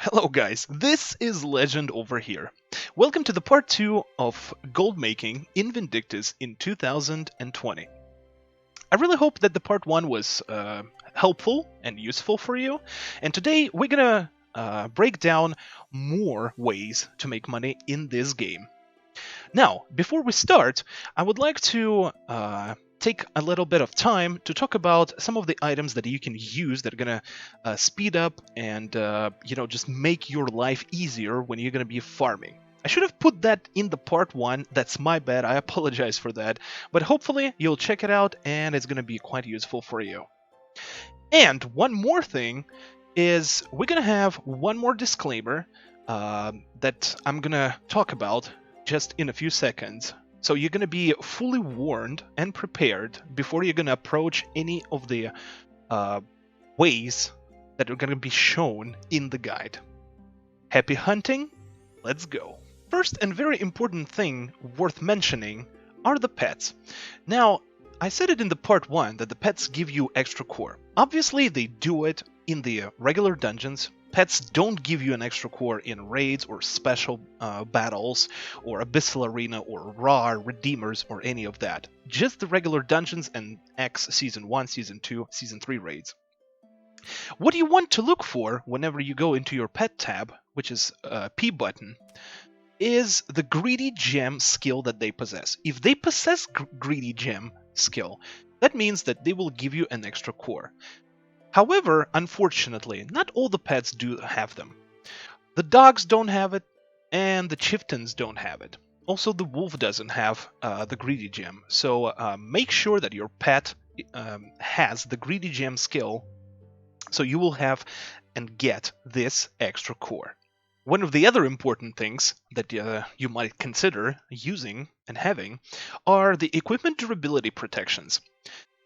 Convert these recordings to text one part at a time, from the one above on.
Hello guys, this is Legend over here. Welcome to the part 2 of gold making in Vindictus in 2020. I really hope that the part 1 was helpful and useful for you, and today we're gonna break down more ways to make money in this game. Now, before we start, I would like to take a little bit of time to talk about some of the items that you can use that are gonna speed up and just make your life easier when you're gonna be farming. I should have put that in the part 1, that's my bad, I apologize for that, but hopefully you'll check it out and it's gonna be quite useful for you. And one more thing is we're gonna have one more disclaimer that I'm gonna talk about just in a few seconds. So you're going to be fully warned and prepared before you're going to approach any of the ways that are going to be shown in the guide. Happy hunting, let's go. First and very important thing worth mentioning are the pets. Now, I said it in the part 1 that the pets give you extra core. Obviously they do it in the regular dungeons. Pets don't give you an extra core in raids or special battles or Abyssal Arena or Raw Redeemers or any of that. Just the regular dungeons and X Season 1, Season 2, Season 3 raids. What you want to look for whenever you go into your pet tab, which is P button, is the Greedy Gem skill that they possess. If they possess Greedy Gem skill, that means that they will give you an extra core. However, unfortunately, not all the pets do have them. The dogs don't have it, and the chieftains don't have it. Also, the wolf doesn't have the Greedy Gem, so make sure that your pet has the Greedy Gem skill, so you will have and get this extra core. One of the other important things that you might consider using and having are the equipment durability protections.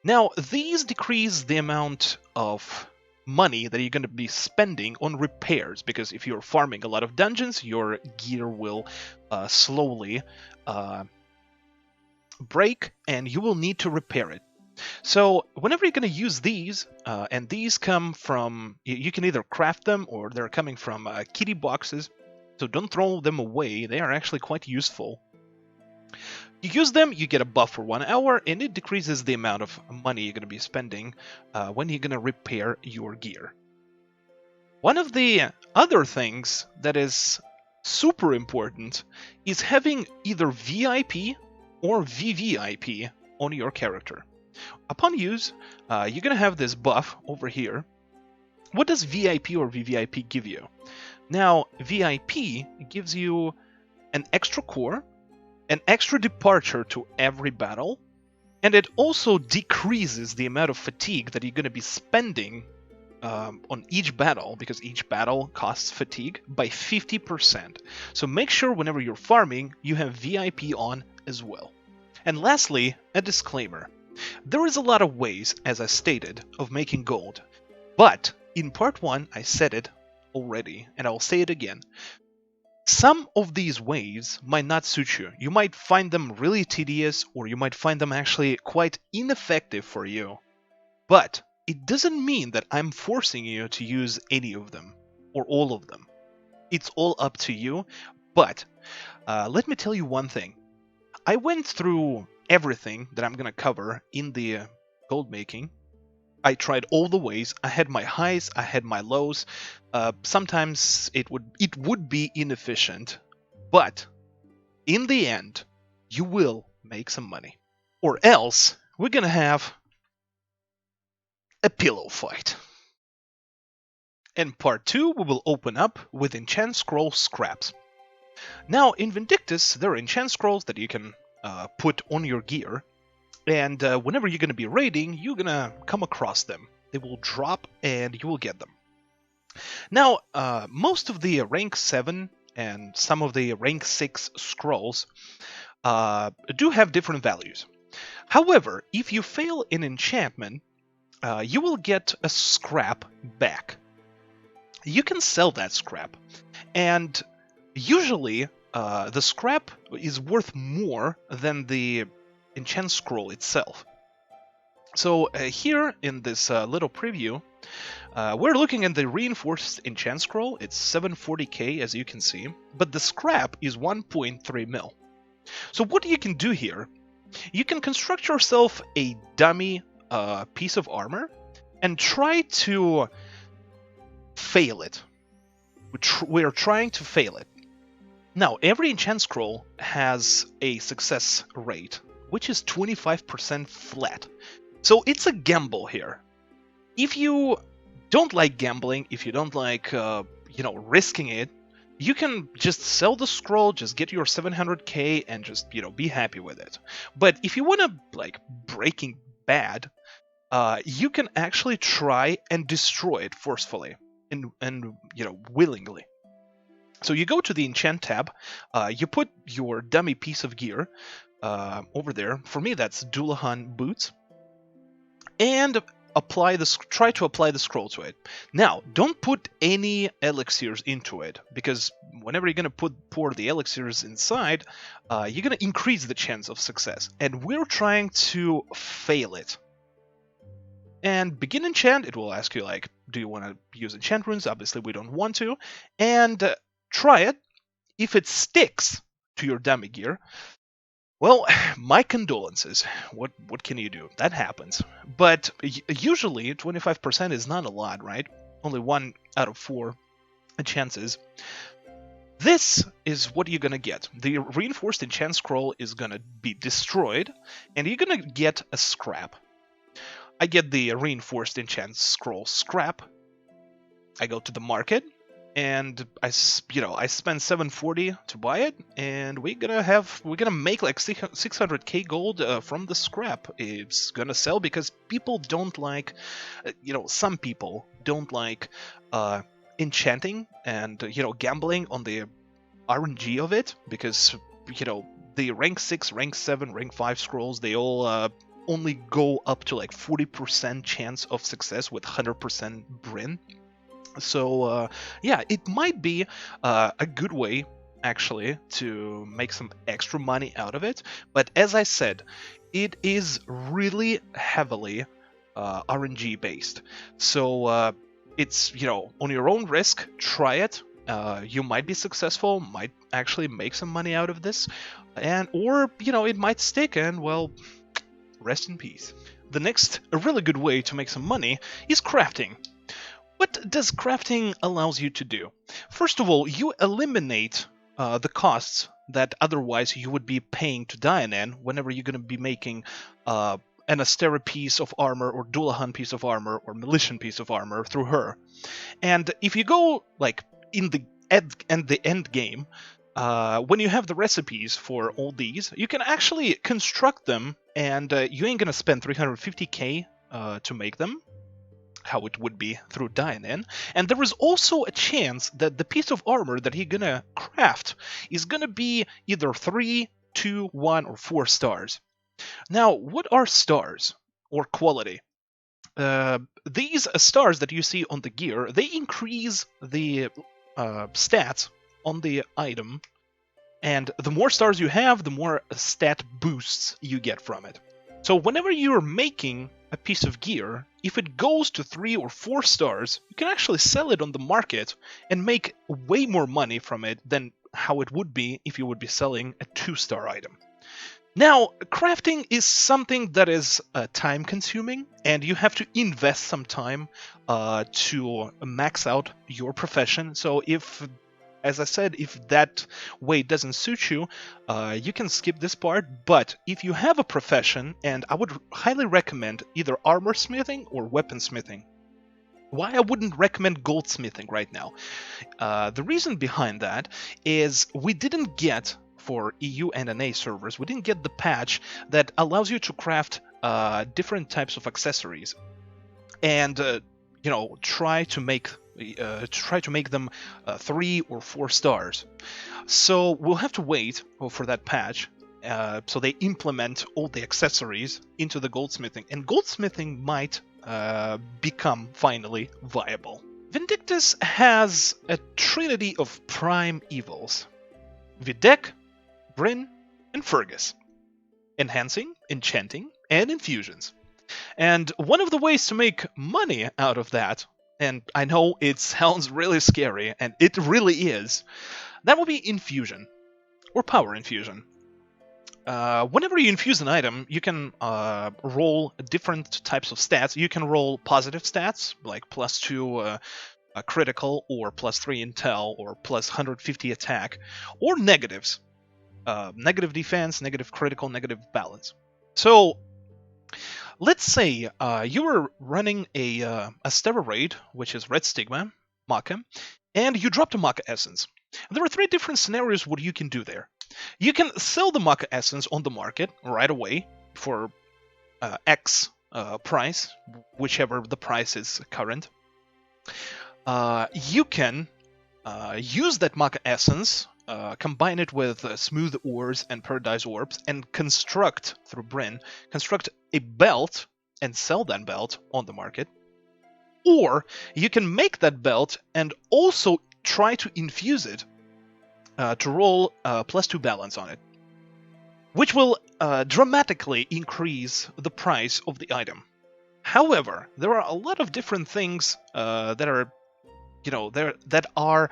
Now, these decrease the amount of money that you're going to be spending on repairs, because if you're farming a lot of dungeons, your gear will slowly break and you will need to repair it. So whenever you're going to use these, and these come from, you can either craft them or they're coming from kitty boxes, so don't throw them away, they are actually quite useful. You use them, you get a buff for 1 hour, and it decreases the amount of money you're going to be spending when you're going to repair your gear. One of the other things that is super important is having either VIP or VVIP on your character. Upon use, you're going to have this buff over here. What does VIP or VVIP give you? Now, VIP gives you an extra core, an extra departure to every battle, and it also decreases the amount of fatigue that you're going to be spending on each battle, because each battle costs fatigue, by 50%. So make sure whenever you're farming, you have VIP on as well. And lastly, a disclaimer. There is a lot of ways, as I stated, of making gold, but in part 1 I said it already, and I'll say it again. Some of these ways might not suit you. You might find them really tedious, or you might find them actually quite ineffective for you. But it doesn't mean that I'm forcing you to use any of them, or all of them. It's all up to you, but let me tell you one thing. I went through everything that I'm going to cover in the gold making. I tried all the ways. I had my highs, I had my lows. Sometimes it would be inefficient, but in the end, you will make some money. Or else, we're gonna have a pillow fight. In part 2, we will open up with enchant scroll scraps. Now, in Vindictus, there are enchant scrolls that you can put on your gear. And whenever you're going to be raiding, you're going to come across them. They will drop and you will get them. Now, most of the rank 7 and some of the rank 6 scrolls do have different values. However, if you fail an enchantment, you will get a scrap back. You can sell that scrap. And usually, the scrap is worth more than the enchant scroll itself. So here in this little preview, We're looking at the reinforced enchant scroll. It's 740k, as you can see, but the scrap is 1.3 mil. So what you can do here, you can construct yourself a dummy piece of armor and try to fail it. We're trying to fail it. Now, every enchant scroll has a success rate, which is 25% flat. So it's a gamble here. If you don't like gambling, if you don't like, risking it, you can just sell the scroll, just get your 700k and just, be happy with it. But if you want to, like, Breaking Bad, you can actually try and destroy it forcefully and willingly. So you go to the enchant tab, you put your dummy piece of gear over there. For me, that's Dullahan boots. And try to apply the scroll to it. Now, don't put any elixirs into it, because whenever you're going to pour the elixirs inside, you're going to increase the chance of success. And we're trying to fail it. And begin enchant, it will ask you, like, do you want to use enchant runes? Obviously, we don't want to. And try it. If it sticks to your dummy gear, well, my condolences. What can you do? That happens. But usually 25% is not a lot, right? Only 1 out of 4 chances. This is what you're gonna get. The reinforced enchant scroll is gonna be destroyed, and you're gonna get a scrap. I get the reinforced enchant scroll scrap. I go to the market, and I spend 740 to buy it, and we're gonna make like 600k gold from the scrap. It's gonna sell because people don't like, some people don't like enchanting and gambling on the RNG of it, because the rank 6, rank 7, rank 5 scrolls, they all only go up to like 40% chance of success with 100% Bryn. So, yeah, it might be a good way, actually, to make some extra money out of it. But as I said, it is really heavily RNG based. So, it's, on your own risk, try it. You might be successful, might actually make some money out of this. Or, it might stick, and, well, rest in peace. The next, a really good way to make some money is crafting. What does crafting allows you to do? First of all, you eliminate the costs that otherwise you would be paying to Dianan whenever you're going to be making an Astera piece of armor, or Dullahan piece of armor, or Militian piece of armor through her. And if you go like in the end game, when you have the recipes for all these, you can actually construct them, and you ain't going to spend 350k to make them, how it would be through Dianan. And there is also a chance that the piece of armor that you're gonna craft is gonna be either 3, 2, 1, or 4 stars. Now, what are stars, or quality? These stars that you see on the gear, they increase the stats on the item, and the more stars you have, the more stat boosts you get from it. So whenever you're making a piece of gear, if it goes to 3 or 4 stars, you can actually sell it on the market and make way more money from it than how it would be if you would be selling a 2-star item. Now, crafting is something that is time consuming, and you have to invest some time to max out your profession. So if, as I said, if that way doesn't suit you, you can skip this part. But if you have a profession, and I would highly recommend either armor smithing or weaponsmithing. Why I wouldn't recommend goldsmithing right now? The reason behind that is we didn't get, for EU and NA servers, we didn't get the patch that allows you to craft different types of accessories, and try to make them 3 or 4 stars. So we'll have to wait for that patch, so they implement all the accessories into the goldsmithing, and goldsmithing might become finally viable. Vindictus has a trinity of prime evils: Videk, Bryn, and Fergus. Enhancing, enchanting, and infusions. And one of the ways to make money out of that and I know it sounds really scary, and it really is, that will be Infusion, or Power Infusion. Whenever you infuse an item, you can roll different types of stats. You can roll positive stats, like +2 critical, or +3 intel, or +150 attack, or negatives. Negative defense, negative critical, negative balance. So, let's say you were running a Stera raid, which is Red Stigma, Maca, and you dropped a Maca Essence. There are 3 different scenarios what you can do there. You can sell the Maca Essence on the market right away for X price, whichever the price is current. You can use that Maca Essence, combine it with Smooth Ores and Paradise Orbs, and construct, through Bryn, construct a belt and sell that belt on the market. Or you can make that belt and also try to infuse it to roll +2 balance on it, which will dramatically increase the price of the item. However, there are a lot of different things that are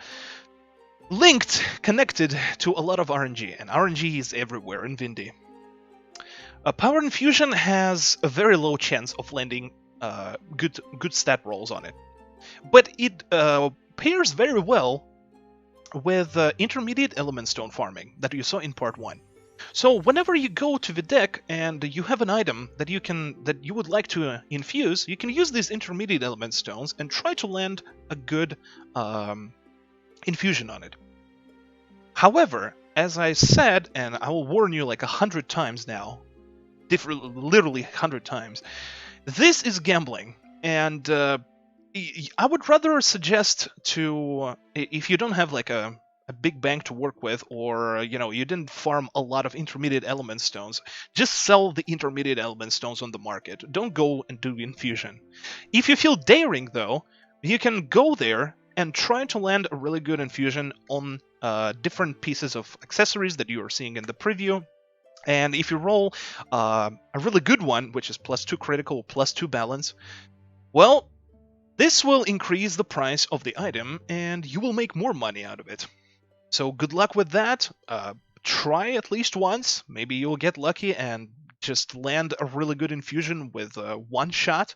linked, connected to a lot of RNG, and RNG is everywhere in Vindy. Power Infusion has a very low chance of landing good stat rolls on it, but it pairs very well with intermediate element stone farming that you saw in part 1. So whenever you go to the deck and you have an item that you would like to infuse, you can use these intermediate element stones and try to land a good infusion on it. However, as I said, and I will warn you like 100 times now, literally 100 times, this is gambling, and I would rather suggest to, if you don't have like a big bank to work with, or you didn't farm a lot of intermediate element stones, just sell the intermediate element stones on the market. Don't go and do infusion. If you feel daring though, you can go there and try to land a really good infusion on different pieces of accessories that you are seeing in the preview. And if you roll a really good one, which is +2 critical, +2 balance, well, this will increase the price of the item, and you will make more money out of it. So good luck with that. Try at least once. Maybe you'll get lucky and just land a really good infusion with one shot.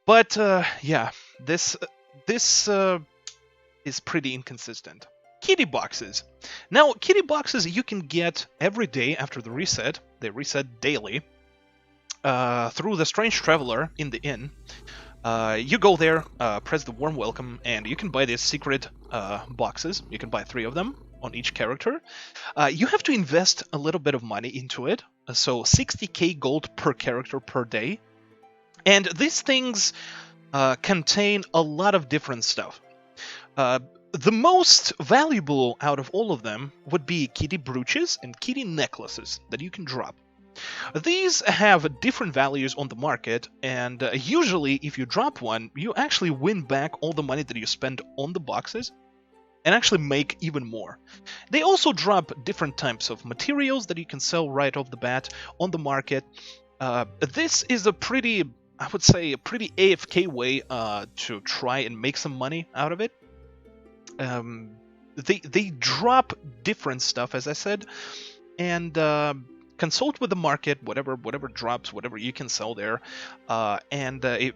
But yeah, this is pretty inconsistent. Kitty boxes. Now, kitty boxes you can get every day after the reset. They reset daily through the Strange Traveler in the inn. You go there, press the warm welcome, and you can buy these secret boxes. You can buy 3 of them on each character. You have to invest a little bit of money into it, so 60k gold per character per day. And these things contain a lot of different stuff. The most valuable out of all of them would be kitty brooches and kitty necklaces that you can drop. These have different values on the market, and usually if you drop one, you actually win back all the money that you spend on the boxes, and actually make even more. They also drop different types of materials that you can sell right off the bat on the market. This is a pretty, I would say, a pretty AFK way to try and make some money out of it. They drop different stuff, as I said, and consult with the market, whatever drops, whatever you can sell there, and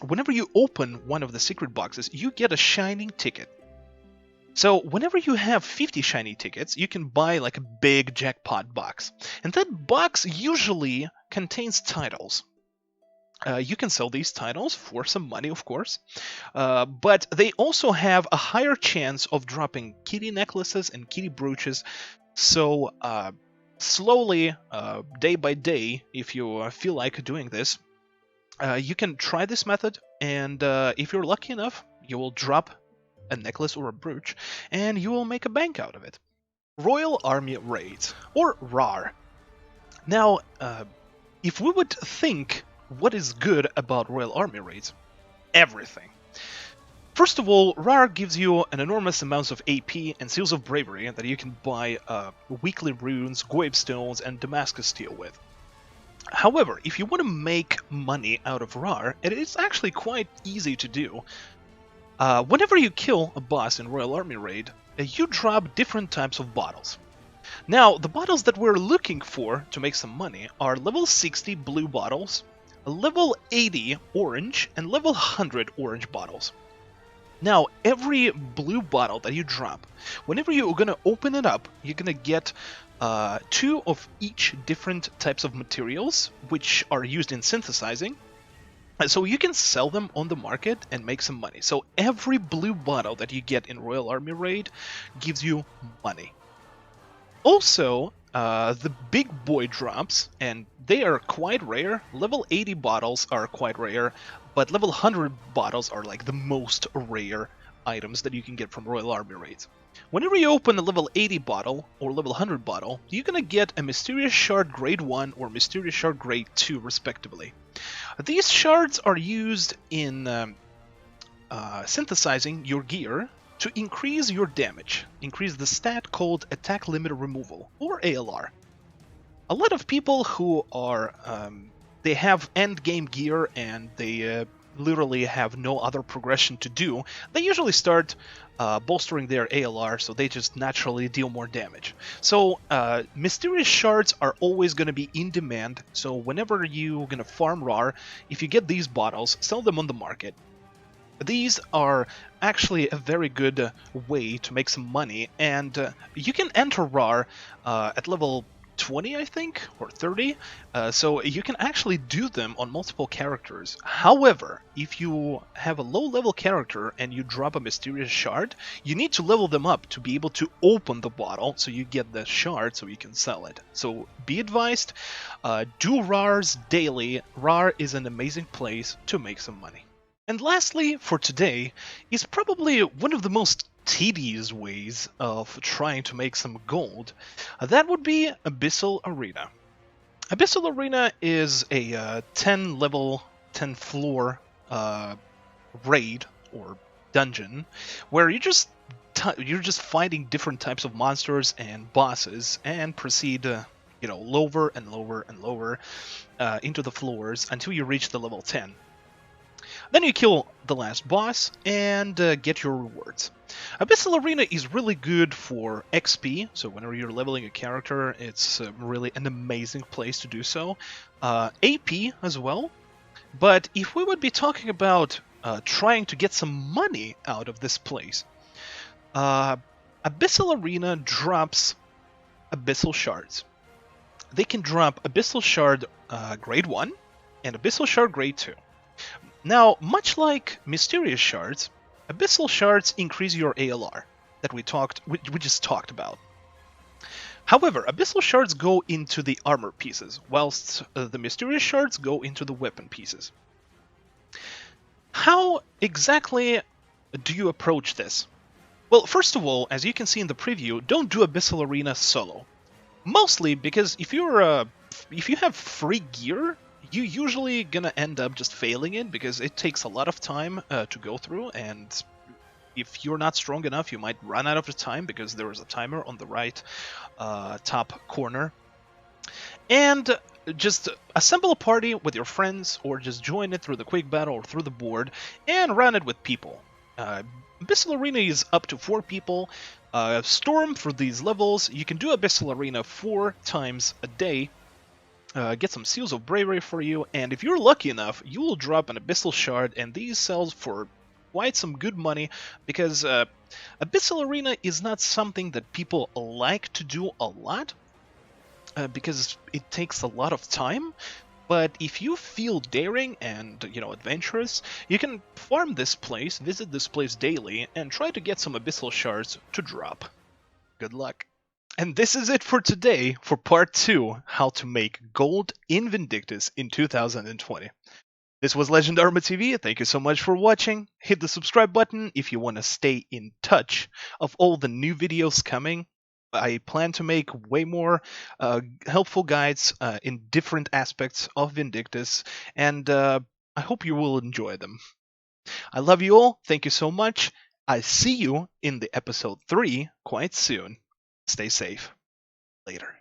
whenever you open one of the secret boxes, you get a shining ticket. So whenever you have 50 shiny tickets, you can buy like a big jackpot box, and that box usually contains titles. You can sell these titles for some money, of course, but they also have a higher chance of dropping kitty necklaces and kitty brooches. So slowly, day by day, if you feel like doing this, you can try this method, and if you're lucky enough, you will drop a necklace or a brooch, and you will make a bank out of it. Royal Army Raids, or RAR. Now, if we would think what is good about Royal Army Raids, everything. First of all, RAR gives you an enormous amounts of AP and Seals of Bravery that you can buy weekly runes, Goib stones, and Damascus steel with. However, if you want to make money out of RAR, it is actually quite easy to do. Whenever you kill a boss in Royal Army Raid, you drop different types of bottles. Now, the bottles that we're looking for to make some money are level 60 blue bottles, level 80 orange, and level 100 orange bottles. Now, every blue bottle that you drop, whenever you're going to open it up, you're going to get 2 of each different types of materials, which are used in synthesizing. So you can sell them on the market and make some money. So every blue bottle that you get in Royal Army Raid gives you money. Also, the big boy drops, and they are quite rare. Level 80 bottles are quite rare, but level 100 bottles are like the most rare items that you can get from Royal Army Raids. Whenever you open a level 80 bottle or level 100 bottle, you're gonna get a Mysterious Shard Grade 1 or Mysterious Shard Grade 2 respectively. These shards are used in synthesizing your gear to increase your damage, increase the stat called Attack Limit Removal, or ALR. A lot of people who are, they have end game gear and they literally have no other progression to do, they usually start bolstering their ALR, so they just naturally deal more damage. So Mysterious Shards are always going to be in demand, so whenever you're going to farm RAR, if you get these bottles, sell them on the market. These are actually a very good way to make some money, and you can enter RAR at level 20, I think, or 30, so you can actually do them on multiple characters. However, if you have a low-level character and you drop a Mysterious Shard, you need to level them up to be able to open the bottle, so you get the shard so you can sell it. So be advised, do RARs daily. RAR is an amazing place to make some money. And lastly, for today, is probably one of the most tedious ways of trying to make some gold. That would be Abyssal Arena. Abyssal Arena is a 10 level, 10 floor raid or dungeon where you're just fighting different types of monsters and bosses and proceed lower and lower and lower into the floors until you reach the level 10. Then you kill the last boss and get your rewards. Abyssal Arena is really good for XP, so whenever you're leveling a character, it's really an amazing place to do so. AP as well, but if we would be talking about trying to get some money out of this place, Abyssal Arena drops Abyssal Shards. They can drop Abyssal Shard Grade 1 and Abyssal Shard Grade 2. Now, much like Mysterious Shards, Abyssal Shards increase your ALR that we just talked about. However, Abyssal Shards go into the armor pieces, whilst the Mysterious Shards go into the weapon pieces. How exactly do you approach this? Well, first of all, as you can see in the preview, don't do Abyssal Arena solo. Mostly because if you have free gear, you're usually gonna end up just failing it because it takes a lot of time to go through, and if you're not strong enough, you might run out of the time because there is a timer on the right top corner. And just assemble a party with your friends, or just join it through the quick battle or through the board, and run it with people. Abyssal Arena is up to 4 people. Storm for these levels. You can do Abyssal Arena 4 times a day. Get some Seals of Bravery for you, and if you're lucky enough, you will drop an Abyssal Shard, and these sells for quite some good money, because Abyssal Arena is not something that people like to do a lot, because it takes a lot of time. But if you feel daring and, adventurous, you can farm this place, visit this place daily, and try to get some Abyssal Shards to drop. Good luck. And this is it for today for part 2, how to make gold in Vindictus in 2020. This was Legend Arma TV. Thank you so much for watching. Hit the subscribe button if you want to stay in touch of all the new videos coming. I plan to make way more helpful guides in different aspects of Vindictus, and I hope you will enjoy them. I love you all. Thank you so much. I see you in the episode 3 quite soon. Stay safe. Later.